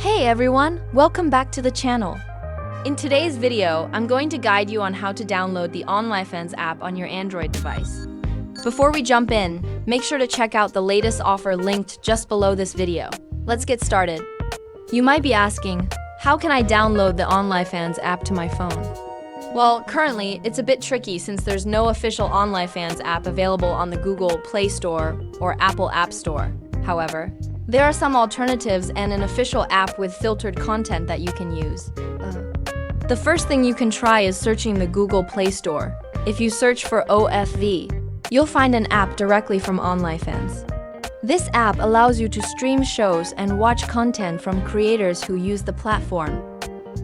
Hey everyone, welcome back to the channel. In today's video, I'm going to guide you on how to download the Onlyfans app on your Android device. Before we jump in, make sure to check out the latest offer linked just below this video. Let's get started. You might be asking, how can I download the Onlyfans app to my phone? Well, currently, it's a bit tricky since there's no official Onlyfans app available on the Google Play Store or Apple App Store. However, there are some alternatives and an official app with filtered content that you can use. The first thing you can try is searching the Google Play Store. If you search for OFV, you'll find an app directly from Onlyfans. This app allows you to stream shows and watch content from creators who use the platform.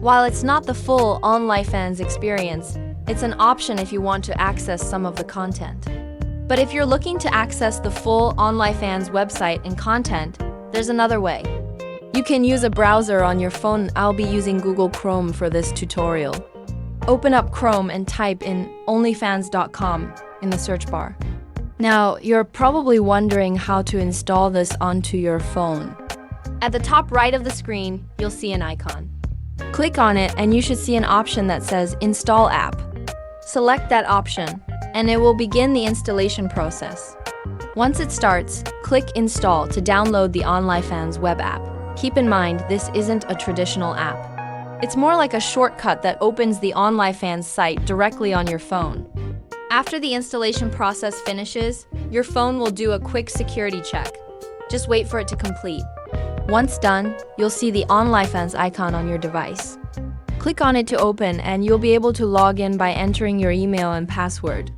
While it's not the full Onlyfans experience, it's an option if you want to access some of the content. But if you're looking to access the full Onlyfans website and content, there's another way. You can use a browser on your phone. I'll be using Google Chrome for this tutorial. Open up Chrome and type in onlyfans.com in the search bar. Now, you're probably wondering how to install this onto your phone. At the top right of the screen, you'll see an icon. Click on it and you should see an option that says Install App. Select that option, and it will begin the installation process. Once it starts, click Install to download the Onlyfans web app. Keep in mind, this isn't a traditional app. It's more like a shortcut that opens the Onlyfans site directly on your phone. After the installation process finishes, your phone will do a quick security check. Just wait for it to complete. Once done, you'll see the Onlyfans icon on your device. Click on it to open and you'll be able to log in by entering your email and password.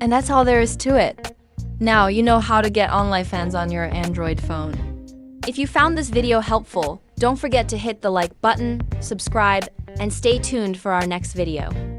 And that's all there is to it. Now you know how to get Onlyfans on your Android phone. If you found this video helpful, don't forget to hit the like button, subscribe, and stay tuned for our next video.